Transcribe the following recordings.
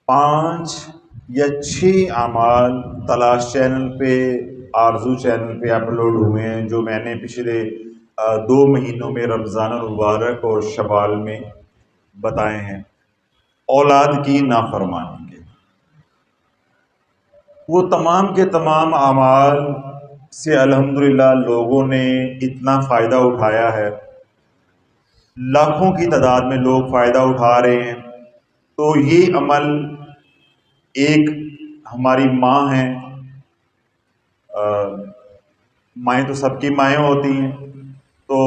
5 یا 6 اعمال تلاش چینل پہ، آرزو چینل پہ اپلوڈ ہوئے ہیں، جو میں نے پچھلے 2 مہینوں میں رمضان المبارک اور شوال میں بتائے ہیں، اولاد کی نافرمانی کے۔ وہ تمام کے تمام اعمال سے الحمدللہ لوگوں نے اتنا فائدہ اٹھایا ہے، لاکھوں کی تعداد میں لوگ فائدہ اٹھا رہے ہیں۔ تو یہ عمل، ایک ہماری ماں ہیں، مائیں تو سب کی مائیں ہوتی ہیں، تو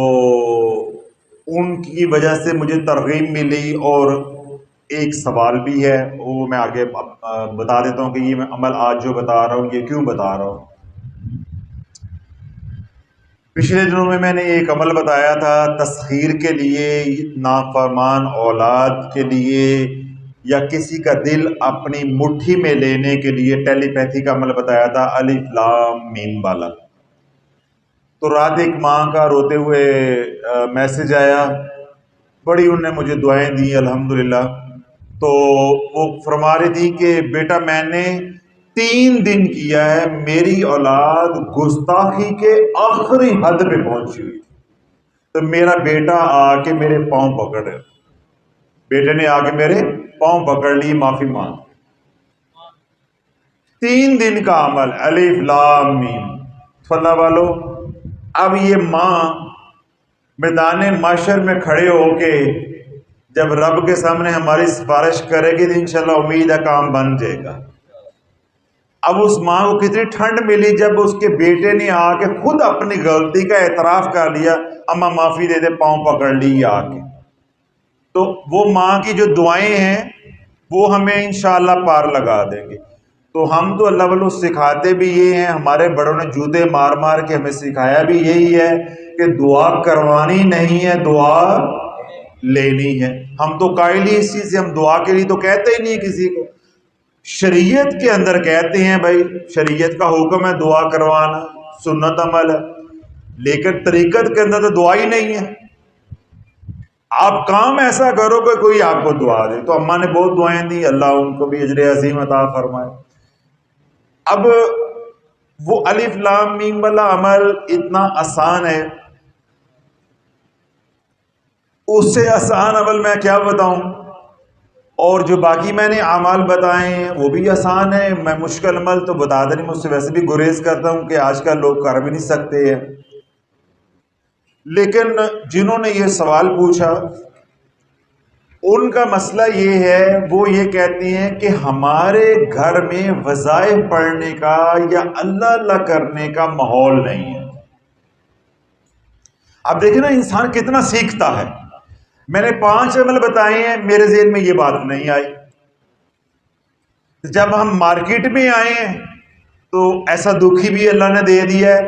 ان کی وجہ سے مجھے ترغیب ملی، اور ایک سوال بھی ہے، وہ میں آگے بتا دیتا ہوں کہ یہ میں عمل آج جو بتا رہا ہوں یہ کیوں بتا رہا ہوں۔ پچھلے دنوں میں نے ایک عمل بتایا تھا تسخیر کے لیے، نافرمان اولاد کے لیے، یا کسی کا دل اپنی مٹھی میں لینے کے لیے ٹیلی پیتھی کا عمل بتایا تھا، الف لام میم والا۔ تو رات ایک ماں کا روتے ہوئے میسج آیا، بڑی انہوں نے مجھے دعائیں دی الحمدللہ۔ تو وہ فرما رہی تھی کہ بیٹا میں نے 3 دن کیا ہے، میری اولاد گستاخی کے آخری حد پہ پہنچی ہوئی، تو میرا بیٹا آ کے میرے پاؤں پکڑے، بیٹے نے آ کے میرے پاؤں پکڑ لی، معافی مانگ۔ 3 دن کا عمل، الف لام میم۔ اللہ والو، اب یہ ماں میدان محشر میں کھڑے ہو کے جب رب کے سامنے ہماری سفارش کرے گی تو انشاءاللہ امید ہے کام بن جائے گا۔ اب اس ماں کو کتنی ٹھنڈ ملی جب اس کے بیٹے نے آ کے خود اپنی غلطی کا اعتراف کر لیا، اماں معافی دے دے، پاؤں پکڑ لی آ کے۔ تو وہ ماں کی جو دعائیں ہیں وہ ہمیں انشاءاللہ پار لگا دیں گے۔ تو ہم تو اللہ والو سکھاتے بھی یہ ہیں، ہمارے بڑوں نے جوتے مار مار کے ہمیں سکھایا بھی یہی ہے کہ دعا کروانی نہیں ہے، دعا لینی ہے۔ ہم تو قائل ہی اس چیز سے، ہم دعا کے لیے تو کہتے ہی نہیں کسی کو۔ شریعت کے اندر کہتے ہیں بھائی شریعت کا حکم ہے دعا کروانا، سنت عمل ہے، لیکن طریقت کے اندر تو دعا ہی نہیں ہے۔ آپ کام ایسا کرو کہ کوئی آپ کو دعا دے۔ تو اماں نے بہت دعائیں دی، اللہ ان کو بھی اجر عظیم عطا فرمائے۔ اب وہ الف لام میم والا عمل اتنا آسان ہے، اس سے آسان عمل میں کیا بتاؤں، اور جو باقی میں نے اعمال بتائے ہیں وہ بھی آسان ہے۔ میں مشکل عمل تو بتاتا نہیں، مجھ سے ویسے بھی گریز کرتا ہوں کہ آج کل لوگ کر بھی نہیں سکتے ہیں، لیکن جنہوں نے یہ سوال پوچھا ان کا مسئلہ یہ ہے، وہ یہ کہتے ہیں کہ ہمارے گھر میں وظائف پڑھنے کا یا اللہ اللہ کرنے کا ماحول نہیں ہے۔ اب دیکھیں نا انسان کتنا سیکھتا ہے۔ میں نے 5 عمل بتائے ہیں، میرے ذہن میں یہ بات نہیں آئی۔ جب ہم مارکیٹ میں آئے ہیں تو ایسا دکھی بھی اللہ نے دے دیا ہے،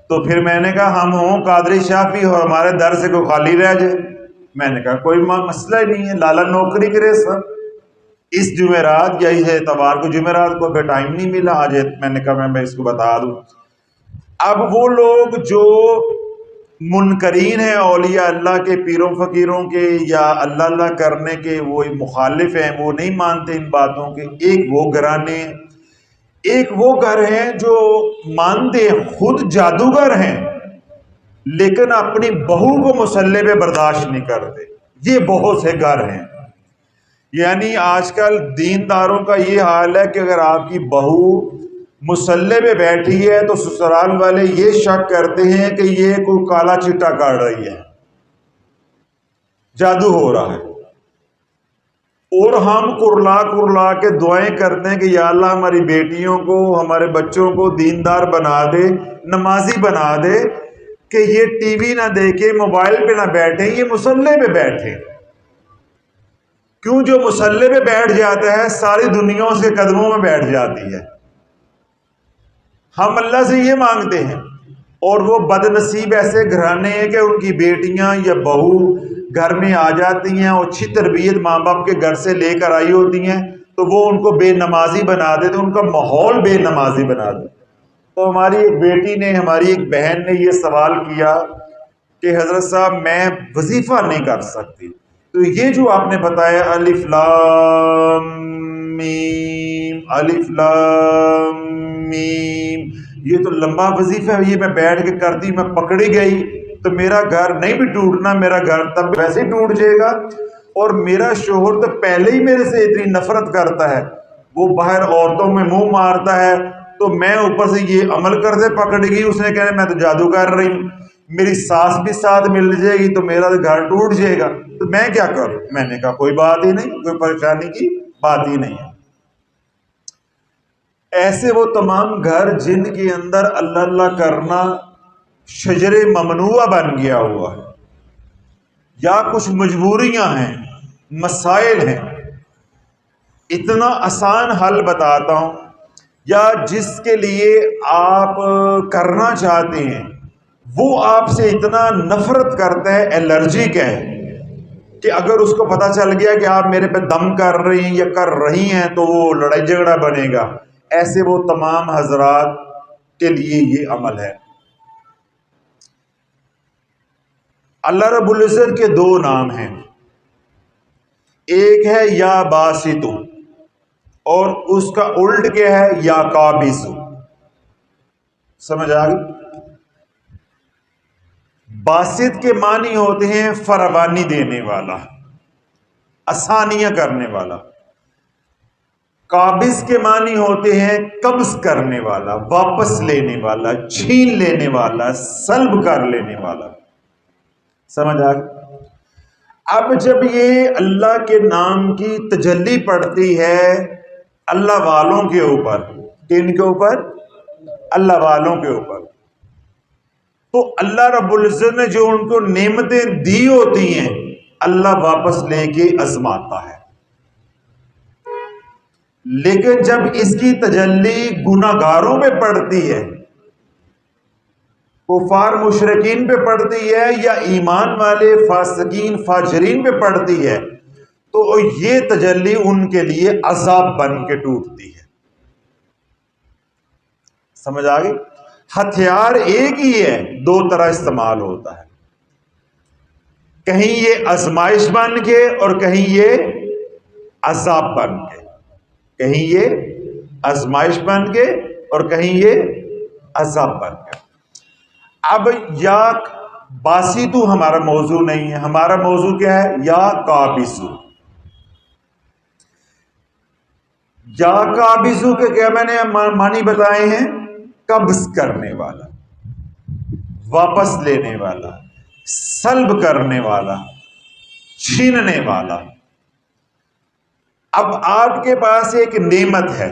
تو پھر میں نے کہا ہم ہوں قادری شافی اور ہمارے در سے کوئی خالی رہ جائے، میں نے کہا کوئی مسئلہ ہی نہیں ہے، لالا نوکری کرے سب۔ اس جمعرات یا اس اتوار کو، جمعرات کو پھر ٹائم نہیں ملا، آج میں نے کہا میں اس کو بتا دوں۔ اب وہ لوگ جو منکرین ہیں اولیاء اللہ کے، پیروں فقیروں کے، یا اللہ اللہ کرنے کے، وہ مخالف ہیں، وہ نہیں مانتے ان باتوں کے، ایک وہ گھرانے ہیں، ایک وہ گھر ہیں جو مانتے خود جادوگر ہیں لیکن اپنی بہو کو مصلی پہ برداشت نہیں کرتے۔ یہ بہت سے گھر ہیں۔ یعنی آج کل دینداروں کا یہ حال ہے کہ اگر آپ کی بہو مصلی پہ بیٹھی ہے تو سسرال والے یہ شک کرتے ہیں کہ یہ کوئی کالا چٹا کر رہی ہے، جادو ہو رہا ہے، اور ہم کرلا کرلا کے دعائیں کرتے ہیں کہ یا اللہ ہماری بیٹیوں کو، ہمارے بچوں کو دیندار بنا دے، نمازی بنا دے، کہ یہ ٹی وی نہ دیکھے، موبائل پہ نہ بیٹھے، یہ مصلی پہ بیٹھے۔ کیوں؟ جو مصلی پہ بیٹھ جاتا ہے ساری دنیا اس کے قدموں میں بیٹھ جاتی ہے۔ ہم اللہ سے یہ مانگتے ہیں، اور وہ بد نصیب ایسے گھرانے ہیں کہ ان کی بیٹیاں یا بہو گھر میں آ جاتی ہیں اور اچھی تربیت ماں باپ کے گھر سے لے کر آئی ہوتی ہیں، تو وہ ان کو بے نمازی بنا دیتے، ان کا ماحول بے نمازی بنا دیتے۔ تو ہماری ایک بیٹی نے، ہماری ایک بہن نے یہ سوال کیا کہ حضرت صاحب میں وظیفہ نہیں کر سکتی، تو یہ جو آپ نے بتایا الف لام الف لام میم. یہ تو لمبا وظیفہ ہے، یہ میں بیٹھ کے کرتی، میں پکڑی گئی تو میرا گھر نہیں بھی ٹوٹنا، میرا گھر تب ویسے ہی ٹوٹ جائے گا. اور میرا شوہر تو پہلے ہی میرے سے اتنی نفرت کرتا ہے، وہ باہر عورتوں میں منہ مارتا ہے، تو میں اوپر سے یہ عمل کرتے پکڑ گئی. اس نے کہا میں تو جادو کر رہی ہوں، میری ساس بھی ساتھ مل جائے گی تو میرا تو گھر ٹوٹ جائے گا، تو میں کیا کروں؟ میں نے کہا کوئی بات ہی نہیں، کوئی پریشانی کی بات ہی نہیں ہے. ایسے وہ تمام گھر جن کے اندر اللہ اللہ کرنا شجر ممنوعہ بن گیا ہوا ہے، یا کچھ مجبوریاں ہیں، مسائل ہیں، اتنا آسان حل بتاتا ہوں، یا جس کے لیے آپ کرنا چاہتے ہیں وہ آپ سے اتنا نفرت کرتا ہے، الرجک ہے، کہ اگر اس کو پتہ چل گیا کہ آپ میرے پہ دم کر رہی ہیں یا کر رہی ہیں تو وہ لڑائی جھگڑا بنے گا. ایسے وہ تمام حضرات کے لیے یہ عمل ہے. اللہ رب العزت کے دو نام ہیں، ایک ہے یا باسط، اور اس کا الٹ کیا ہے؟ یا قابض. سمجھ آ گئی؟ باسط کے معنی ہوتے ہیں فراوانی دینے والا، آسانیاں کرنے والا. قابض کے معنی ہوتے ہیں قبض کرنے والا، واپس لینے والا، چھین لینے والا، سلب کر لینے والا. سمجھ آ گئی؟ اب جب یہ اللہ کے نام کی تجلی پڑتی ہے اللہ والوں کے اوپر، کن کے اوپر؟ اللہ والوں کے اوپر، تو اللہ رب العزت نے جو ان کو نعمتیں دی ہوتی ہیں اللہ واپس لے کے آزماتا ہے. لیکن جب اس کی تجلی گناہ گاروں پہ پڑتی ہے، کفار مشرکین پہ پڑتی ہے، یا ایمان والے فاسقین فاجرین پہ پڑتی ہے، تو یہ تجلی ان کے لیے عذاب بن کے ٹوٹتی ہے. سمجھ آ گئی؟ ہتھیار ایک ہی ہے، دو طرح استعمال ہوتا ہے، کہیں یہ آزمائش بن کے اور کہیں یہ عذاب بن کے، کہیں یہ آزمائش بن کے اور کہیں یہ عذاب بن کے. اب یا باسطو ہمارا موضوع نہیں ہے، ہمارا موضوع کیا ہے؟ یا قابضو. یا قابضو کے کیا میں نے معنی بتائے ہیں؟ قبض کرنے والا، واپس لینے والا، سلب کرنے والا، چھیننے والا. اب آپ کے پاس ایک نعمت ہے،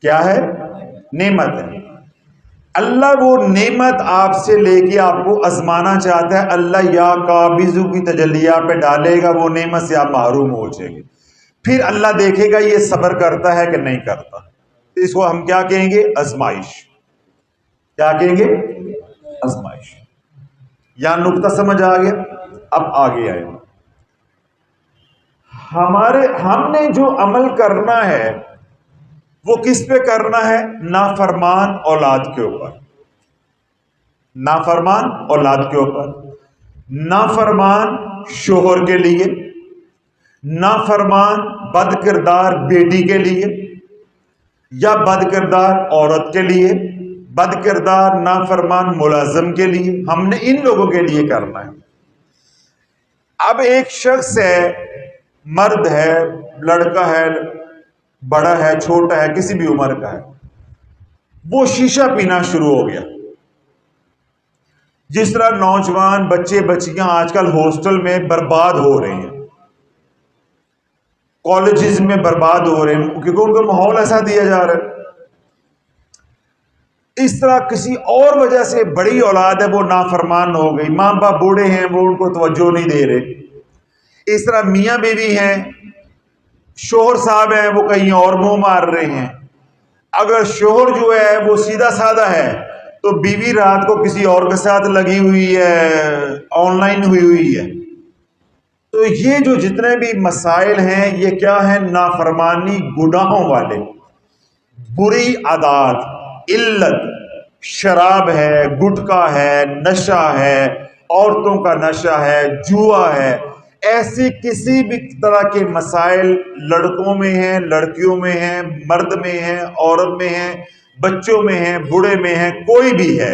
کیا ہے؟ نعمت ہے. اللہ وہ نعمت آپ سے لے کے آپ کو آزمانا چاہتا ہے. اللہ یا قابضو کی تجلیہ پہ ڈالے گا، وہ نعمت سے آپ محروم ہو جائیں گے. پھر اللہ دیکھے گا یہ صبر کرتا ہے کہ نہیں کرتا. اس کو ہم کیا کہیں گے؟ آزمائش. کیا کہیں گے؟ آزمائش. یا نقطہ سمجھ آ گیا؟ اب آگے آئے. ہم نے جو عمل کرنا ہے وہ کس پہ کرنا ہے؟ نافرمان اولاد کے اوپر. نافرمان اولاد کے اوپر، نافرمان شوہر کے لیے، نافرمان بد کردار بیٹی کے لیے، یا بد کردار عورت کے لیے، بد کردار نافرمان ملازم کے لیے. ہم نے ان لوگوں کے لیے کرنا ہے. اب ایک شخص ہے، مرد ہے، لڑکا ہے، بڑا ہے، چھوٹا ہے، کسی بھی عمر کا ہے، وہ شیشہ پینا شروع ہو گیا. جس طرح نوجوان بچے بچیاں آج کل ہاسٹل میں برباد ہو رہے ہیں، کالجز میں برباد ہو رہے ہیں، کیونکہ ان کو ماحول ایسا دیا جا رہا ہے. اس طرح کسی اور وجہ سے بڑی اولاد ہے وہ نافرمان ہو گئی، ماں باپ بوڑھے ہیں وہ ان کو توجہ نہیں دے رہے. اس طرح میاں بیوی ہیں، شوہر صاحب ہیں وہ کہیں اور منہ مار رہے ہیں. اگر شوہر جو ہے وہ سیدھا سادہ ہے تو بیوی رات کو کسی اور کے ساتھ لگی ہوئی ہے، آن لائن ہوئی ہے. تو یہ جو جتنے بھی مسائل ہیں یہ کیا ہیں؟ نافرمانی، گناہوں والے، بری عادات، علت، شراب ہے، گٹکا ہے، نشہ ہے، عورتوں کا نشہ ہے، جوا ہے، ایسی کسی بھی طرح کے مسائل لڑکوں میں ہیں، لڑکیوں میں ہیں، مرد میں ہیں، عورت میں ہیں، بچوں میں ہیں، بوڑھے میں ہیں، کوئی بھی ہے،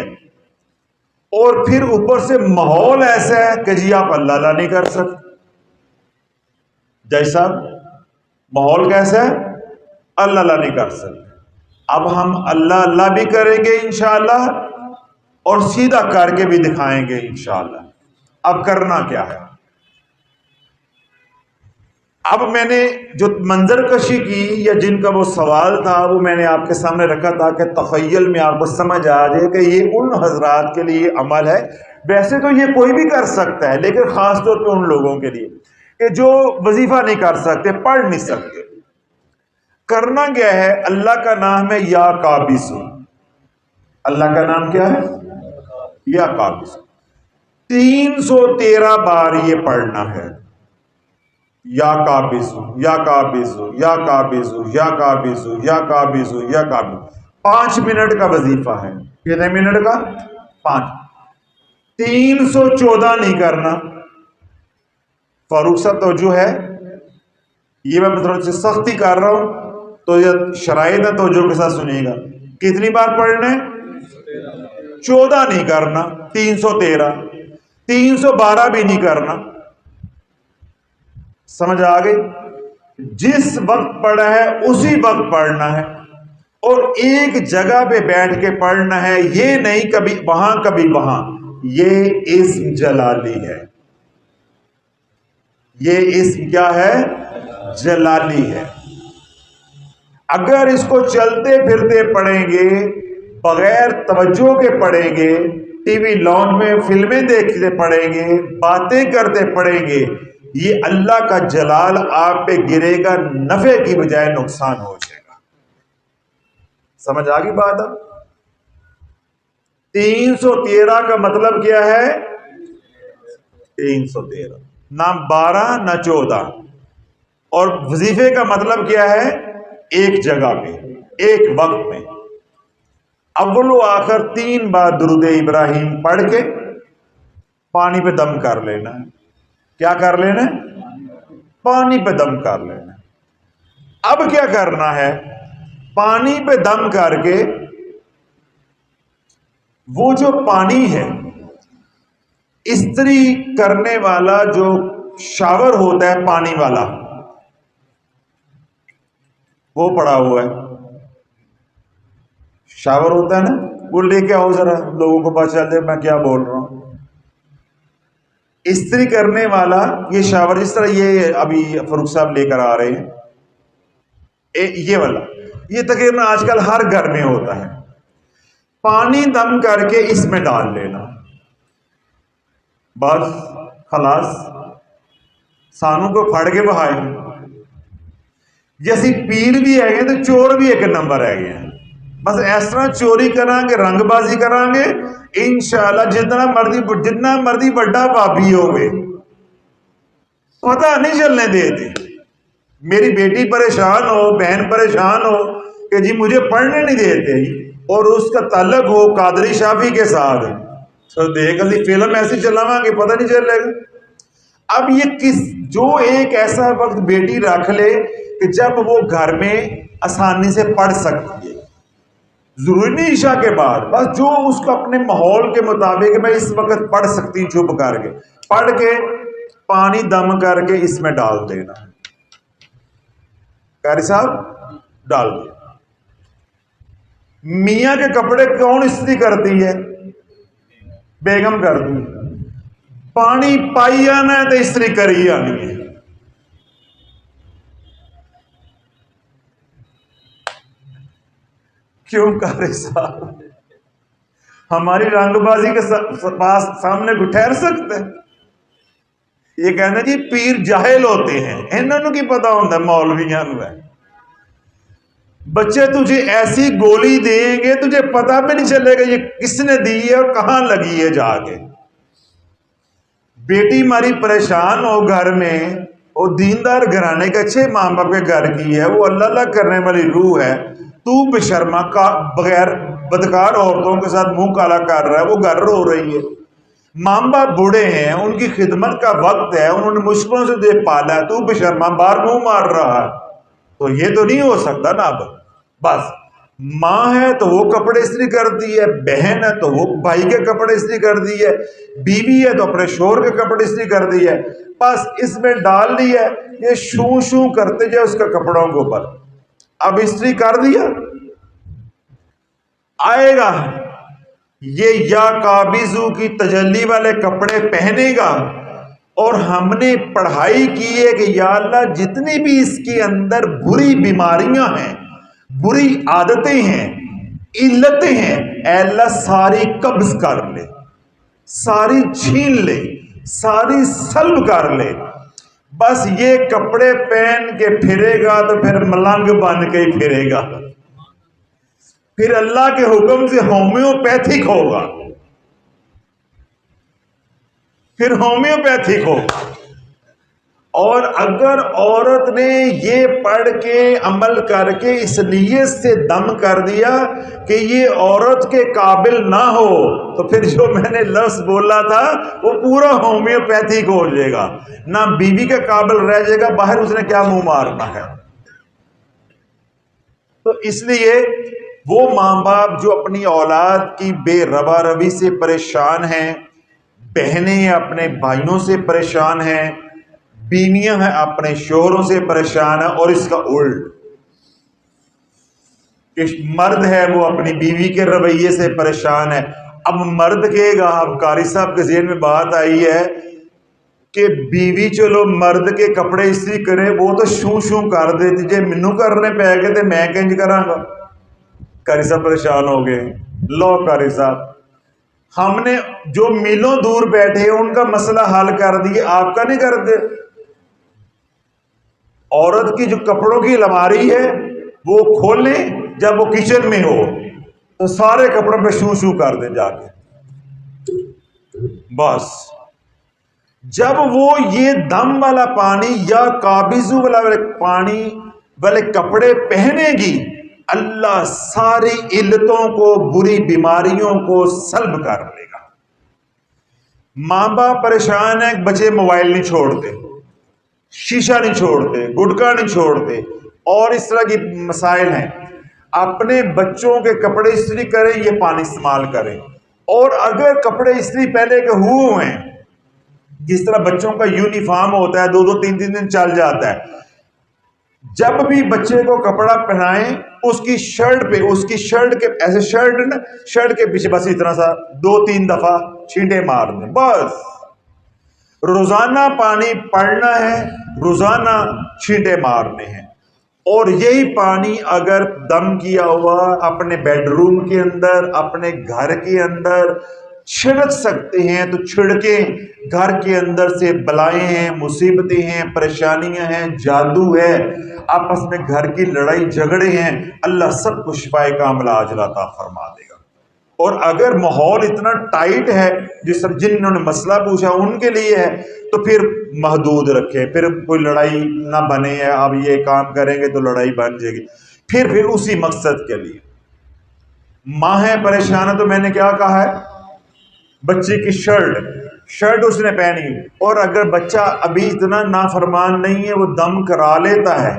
اور پھر اوپر سے ماحول ایسا ہے کہ جی آپ اللہ اللہ نہیں کر سکتے، جیسا ماحول کیسا ہے، اللہ اللہ نہیں کر سکتے. اب ہم اللہ اللہ بھی کریں گے انشاءاللہ اور سیدھا کر کے بھی دکھائیں گے انشاءاللہ. اب کرنا کیا ہے؟ اب میں نے جو منظر کشی کی یا جن کا وہ سوال تھا وہ میں نے آپ کے سامنے رکھا تھا کہ تخیل میں آپ کو سمجھ آ جائے کہ یہ ان حضرات کے لیے عمل ہے. ویسے تو یہ کوئی بھی کر سکتا ہے، لیکن خاص طور پہ ان لوگوں کے لیے کہ جو وظیفہ نہیں کر سکتے، پڑھ نہیں سکتے. کرنا کیا ہے؟ اللہ کا نام ہے یا قابض. اللہ کا نام کیا ہے؟ یا قابض. 313 بار یہ پڑھنا ہے. یا قابض یا قابض یا قابض یا قابض یا قابض یا قابض. 5 منٹ کا وظیفہ ہے. کتنے منٹ کا؟ 5. 314 نہیں کرنا. فاروق صاحب توجہ ہے، یہ میں مطلب سے سختی کر رہا ہوں تو یہ شرائط ہے، توجہ کے ساتھ سنیے گا. کتنی بار پڑھنے؟ 14 نہیں کرنا. 313 312 بھی نہیں کرنا. سمجھ آ گئی؟ جس وقت پڑھا ہے اسی وقت پڑھنا ہے، اور ایک جگہ پہ بیٹھ کے پڑھنا ہے. یہ نہیں کبھی وہاں کبھی وہاں. یہ اسم جلالی ہے. یہ اسم کیا ہے؟ جلالی ہے. اگر اس کو چلتے پھرتے پڑھیں گے، بغیر توجہ کے پڑھیں گے، ٹی وی لانچ میں فلمیں دیکھتے پڑھیں گے، باتیں کرتے پڑھیں گے، یہ اللہ کا جلال آپ پہ گرے گا، نفع کی بجائے نقصان ہو جائے گا. سمجھ آ گئی بات؟ اب 313 کا مطلب کیا ہے؟ 313 نہ 12 نہ 14. اور وظیفے کا مطلب کیا ہے؟ ایک جگہ پہ ایک وقت میں اول و آخر 3 بار درود ابراہیم پڑھ کے پانی پہ دم کر لینا ہے. کیا کر لینا ہے؟ پانی پہ دم کر لینا ہے. اب کیا کرنا ہے؟ پانی پہ دم کر کے وہ جو پانی ہے، استری کرنے والا جو شاور ہوتا ہے پانی والا، وہ پڑا ہوا ہے. شاور ہوتا ہے نا، وہ لے کے آؤ ذرا، لوگوں کو پتہ چل جائے میں کیا بول رہا ہوں. استری کرنے والا یہ شاور، جس طرح یہ ابھی فاروق صاحب لے کر آ رہے ہیں، یہ والا، یہ تقریباً آج کل ہر گھر میں ہوتا ہے. پانی دم کر کے اس میں ڈال لینا، بس خلاص. سانوں کو پھڑ کے بہائے. جیسی پیر بھی ہے تو چور بھی ایک نمبر ہے گیا. بس اس طرح چوری کریں گے، رنگ بازی کریں گے، انشاءاللہ جتنا مرضی بڑا بابی ہوگے پتہ نہیں چلنے دیتے. میری بیٹی پریشان ہو، بہن پریشان ہو کہ جی مجھے پڑھنے نہیں دیتے، اور اس کا تعلق ہو قادری شافی کے ساتھ، تو دیکھ لی فلم ایسی چلاواں گے پتہ نہیں چلے گا. اب یہ جو ایک ایسا وقت بیٹی رکھ لے کہ جب وہ گھر میں آسانی سے پڑھ سکتی ہے، ضروری نہیں عشاء کے بعد، بس جو اس کو اپنے ماحول کے مطابق میں اس وقت پڑھ سکتی ہوں، چھپ کر کے پڑھ کے پانی دم کر کے اس میں ڈال دینا. قاری صاحب ڈال دیا. میاں کے کپڑے کون استری کرتی ہے؟ بیگم کرتی ہے. پانی پائی آنا ہے تو استری کری آنی ہے. کیوں قاری صاحب ہماری رنگ بازی کے پاس سامنے کو ٹھہر سکتے ہیں؟ یہ کہنا جی پیر جاہل ہوتے ہیں، انہوں کی پتا ہوتا ہے مولویاں ہے. بچے تجھے ایسی گولی دیں گے تجھے پتا بھی نہیں چلے گا یہ کس نے دی ہے اور کہاں لگی ہے جا کے. بیٹی ہماری پریشان ہو گھر میں، وہ دیندار گھرانے کے اچھے ماں باپ کے گھر کی ہے، وہ اللہ اللہ کرنے والی روح ہے، تو بشرما کا بغیر بدکار عورتوں کے ساتھ منہ کالا کر رہا ہے، وہ گھر رو رہی ہے. ماں باپ بوڑھے ہیں، ان کی خدمت کا وقت ہے، انہوں نے مشکلوں سے دے پالا ہے، تو بشرما بار منہ مار رہا ہے، تو یہ تو نہیں ہو سکتا نا۔ اب بس ماں ہے تو وہ کپڑے استری کرتی ہے، بہن ہے تو وہ بھائی کے کپڑے استری کر دی ہے، بیوی ہے تو اپنے شوہر کے کپڑے استری کر دی ہے، بس اس میں ڈال دی ہے، یہ شوں شوں کرتے جائے اس کا کپڑوں کے اوپر۔ اب استری کر دیا، آئے گا یہ یا قابضو کی تجلی والے کپڑے پہنے گا، اور ہم نے پڑھائی کی ہے کہ یا اللہ جتنی بھی اس کے اندر بری بیماریاں ہیں، بری عادتیں ہیں، علتیں ہیں، اے اللہ ساری قبض کر لے، ساری چھین لے، ساری سلب کر لے۔ بس یہ کپڑے پہن کے پھرے گا تو پھر ملنگ بن کے ہی پھرے گا، پھر اللہ کے حکم سے ہومیوپیتھک ہوگا، پھر ہومیوپیتھک ہوگا۔ اور اگر عورت نے یہ پڑھ کے عمل کر کے اس نیت سے دم کر دیا کہ یہ عورت کے قابل نہ ہو، تو پھر جو میں نے لفظ بولا تھا وہ پورا ہومیوپیتھک ہو جائے گا، نہ بیوی کے قابل رہ جائے گا، باہر اس نے کیا منہ مارنا ہے۔ تو اس لیے وہ ماں باپ جو اپنی اولاد کی بے روا روی سے پریشان ہیں، بہنیں اپنے بھائیوں سے پریشان ہیں، بیویاں ہیں اپنے شوہروں سے پریشان ہیں، اور اس کا الٹ کہ مرد ہے وہ اپنی بیوی کے رویے سے پریشان ہے۔ اب مرد کہے گا، اب قاری صاحب کے ذہن میں بات آئی ہے کہ بیوی چلو مرد کے کپڑے استری کرے، وہ تو شوں شوں کر دیتی، جے منو کرنے پہ گئے تھے میں کنج کراں گا۔ قاری صاحب پریشان ہو گئے، لو قاری صاحب ہم نے جو میلوں دور بیٹھے ہیں ان کا مسئلہ حل کر دیا، آپ کا نہیں کرتے۔ عورت کی جو کپڑوں کی الماری ہے وہ کھولیں جب وہ کچن میں ہو تو سارے کپڑوں پہ شو شو کر دیں جا کے، بس جب وہ یہ دم والا پانی یا قابضو والا پانی والے کپڑے پہنے گی، اللہ ساری علتوں کو، بری بیماریوں کو سلب کر لے گا۔ ماں باپ پریشان ہیں، بچے موبائل نہیں چھوڑتے، شیشہ نہیں چھوڑتے، گٹکا نہیں چھوڑتے، اور اس طرح کی مسائل ہیں۔ اپنے بچوں کے کپڑے استری کریں، یہ پانی استعمال کریں، اور اگر کپڑے استری پہلے کے ہوئے ہیں، جس طرح بچوں کا یونیفارم ہوتا ہے 2-2 3-3 دن چل جاتا ہے، جب بھی بچے کو کپڑا پہنائیں اس کی شرٹ پہ، اس کی شرٹ کے ایسے شرٹ کے پیچھے بس اتنا سا 2-3 دفعہ چھینٹے مار دیں، بس روزانہ پانی پڑنا ہے، روزانہ چھینٹے مارنے ہیں۔ اور یہی پانی اگر دم کیا ہوا اپنے بیڈ روم کے اندر، اپنے گھر کے اندر چھڑک سکتے ہیں تو چھڑکیں۔ گھر کے اندر سے بلائیں ہیں، مصیبتیں ہیں، پریشانیاں ہیں، جادو ہے، آپس میں گھر کی لڑائی جھگڑے ہیں، اللہ سب کو شفائے کاملہ عاجلہ عطا فرما دے گا۔ اور اگر ماحول اتنا ٹائٹ ہے، جنہوں نے مسئلہ پوچھا ان کے لیے ہے، تو پھر محدود رکھے، پھر کوئی لڑائی نہ بنے، اب یہ کام کریں گے تو لڑائی بن جائے گی، پھر اسی مقصد کے لیے۔ ماں ہے پریشان ہے تو میں نے کیا کہا ہے، بچے کی شرٹ اس نے پہنی، اور اگر بچہ ابھی اتنا نافرمان نہیں ہے، وہ دم کرا لیتا ہے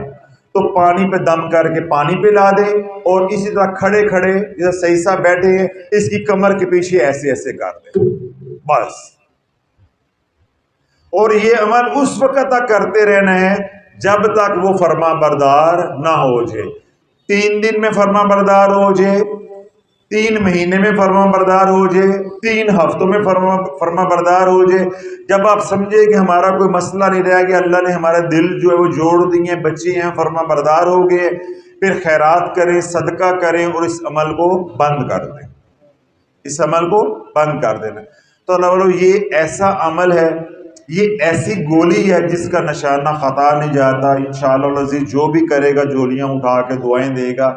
تو پانی پہ دم کر کے پانی پہ لا دے، اور اسی طرح کھڑے جیسے صحیح صاحب بیٹھے ہیں اس کی کمر کے پیچھے ایسے ایسے کر دے، بس۔ اور یہ عمل اس وقت تک کرتے رہنا ہے جب تک وہ فرما بردار نہ ہو جائے۔ 3 دن میں فرما بردار ہو جائے، 3 مہینے میں فرما بردار ہو جائے، 3 ہفتوں میں فرما بردار ہو جائے، جب آپ سمجھے کہ ہمارا کوئی مسئلہ نہیں رہ گیا، اللہ نے ہمارے دل جو ہے وہ جوڑ دیے، بچے ہیں فرما بردار ہو گئے، پھر خیرات کریں، صدقہ کریں، اور اس عمل کو بند کر دیں، اس عمل کو بند کر دینا۔ تو اللہ والو یہ ایسا عمل ہے، یہ ایسی گولی ہے جس کا نشانہ خطا نہیں جاتا۔ انشاءاللہ العزیز جو بھی کرے گا جولیاں اٹھا کے دعائیں دے گا،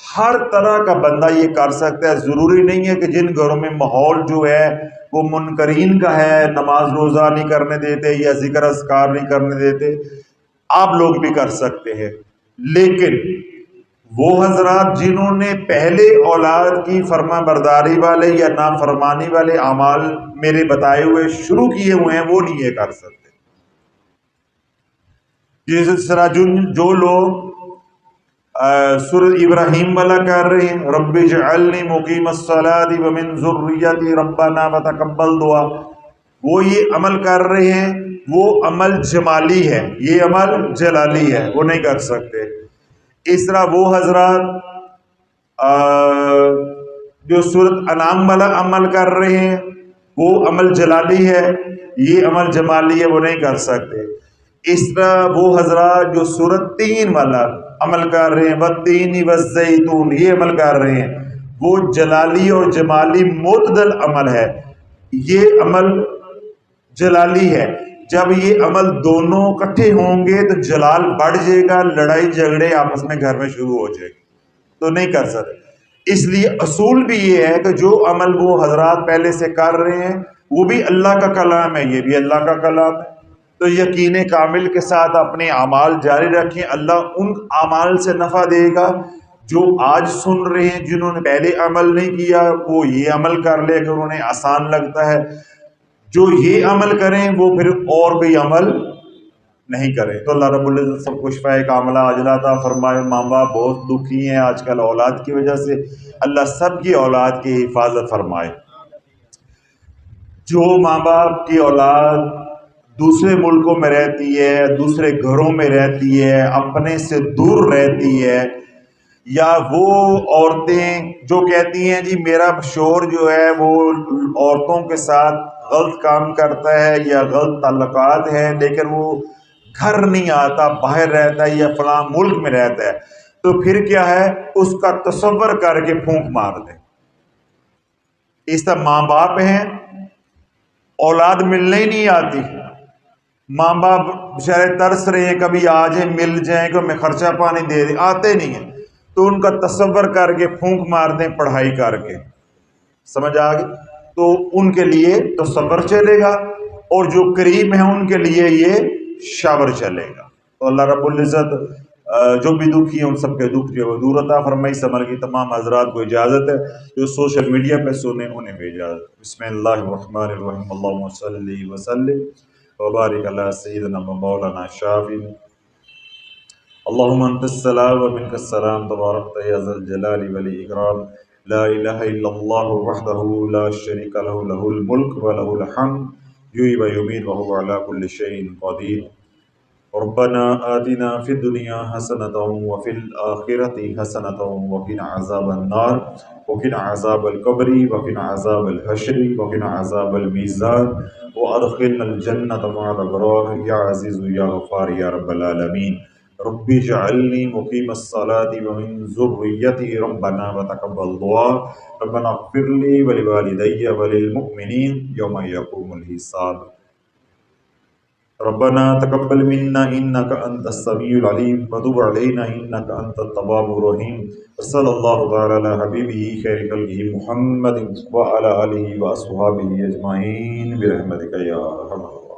ہر طرح کا بندہ یہ کر سکتا ہے۔ ضروری نہیں ہے کہ جن گھروں میں ماحول جو ہے وہ منکرین کا ہے، نماز روزہ نہیں کرنے دیتے یا ذکر اذکار نہیں کرنے دیتے، آپ لوگ بھی کر سکتے ہیں، لیکن وہ حضرات جنہوں نے پہلے اولاد کی فرما برداری والے یا نافرمانی والے اعمال میرے بتائے ہوئے شروع کیے ہوئے ہیں، وہ نہیں یہ کر سکتے۔ جس طرح جو لوگ سورۃ ابراہیم والا کر رہے ہیں، رب اجعلنی مقیم الصلاۃ ومن ذریتی ربنا وتقبل دعا، وہ یہ عمل کر رہے ہیں، وہ عمل جمالی ہے، یہ عمل جلالی ہے، وہ نہیں کر سکتے۔ اس طرح وہ حضرات جو سورۃ انعام والا عمل کر رہے ہیں، وہ عمل جلالی ہے، یہ عمل جمالی ہے، وہ نہیں کر سکتے۔ اس طرح وہ حضرات جو سورۃ تین والا عمل کر رہے ہیں، والتین والزیتون، یہ عمل کر رہے ہیں، وہ جلالی اور جمالی معتدل عمل ہے، یہ عمل جلالی ہے۔ جب یہ عمل دونوں اکٹھے ہوں گے تو جلال بڑھ جائے گا، لڑائی جھگڑے آپس میں گھر میں شروع ہو جائے گی، تو نہیں کر سکتے۔ اس لیے اصول بھی یہ ہے کہ جو عمل وہ حضرات پہلے سے کر رہے ہیں وہ بھی اللہ کا کلام ہے، یہ بھی اللہ کا کلام ہے، تو یقین کامل کے ساتھ اپنے اعمال جاری رکھیں، اللہ ان اعمال سے نفع دے گا۔ جو آج سن رہے ہیں جنہوں نے پہلے عمل نہیں کیا، وہ یہ عمل کر لے کہ انہوں نے آسان لگتا ہے، جو یہ عمل کریں وہ پھر اور کوئی عمل نہیں کریں۔ تو اللہ رب العزت سب کو شفاء کاملہ عاجلہ عطا فرمائے۔ ماں باپ بہت دکھی ہیں آج کل اولاد کی وجہ سے، اللہ سب کی اولاد کی حفاظت فرمائے۔ جو ماں باپ کی اولاد دوسرے ملکوں میں رہتی ہے، دوسرے گھروں میں رہتی ہے، اپنے سے دور رہتی ہے، یا وہ عورتیں جو کہتی ہیں جی میرا شوہر جو ہے وہ عورتوں کے ساتھ غلط کام کرتا ہے یا غلط تعلقات ہیں، لیکن وہ گھر نہیں آتا، باہر رہتا ہے یا فلاں ملک میں رہتا ہے، تو پھر کیا ہے، اس کا تصور کر کے پھونک مار دیں۔ اس طرح ماں باپ ہیں، اولاد ملنے ہی نہیں آتی، ماں باپ بیچارے ترس رہے ہیں کبھی آ جائیں مل جائیں کہ میں خرچہ پانی دے دیں، آتے نہیں ہیں، تو ان کا تصور کر کے پھونک مار دیں پڑھائی کر کے، سمجھ آ گئی؟ تو ان کے لیے تصور چلے گا، اور جو قریب ہیں ان کے لیے یہ شاور چلے گا۔ تو اللہ رب العزت جو بھی دکھی ہیں ان سب کے دکھ جو دور عطا فرمائی۔ سمر کی تمام حضرات کو اجازت ہے، جو سوشل میڈیا پہ سنیں انہیں بھی اجازت۔ بسم اللہ الرحمن الرحیم، اللہم صلی وسلم وبارک علی سیدنا مولانا شافی، اللہم انت السلام و منک السلام، تبارکت یا ذا الجلال والاکرام، لا الہ الا اللہ وحدہ لا شریک لہ، لہ الملک و لہ الحمد، یحیی و یمیت وہو علی کل شیء قدیر۔ ربنا آتنا فی الدنیا حسنۃ وفی الآخرۃ حسنۃ وقنا عذاب النار، وقنا عذاب القبر، وقنا عذاب الحشر، وقنا عذاب المیزان، وادخلنا الجنۃ مع الابرار یا عزیز یا غفار یا رب العالمین۔ رب اجعلنی مقیم الصلاۃ ومن ذریتی ربنا وتقبل دعا، ربنا اغفر لی ولوالدی وللمؤمنین یوم یقوم الحساب۔ ربنا تقبل منا انك انت السميع العليم وتب علينا انك انت التواب الرحيم، وصلى الله تعالى على حبيبه خير خلقه محمد وعلى اله واصحابه اجمعين برحمتك يا ارحم الراحمين۔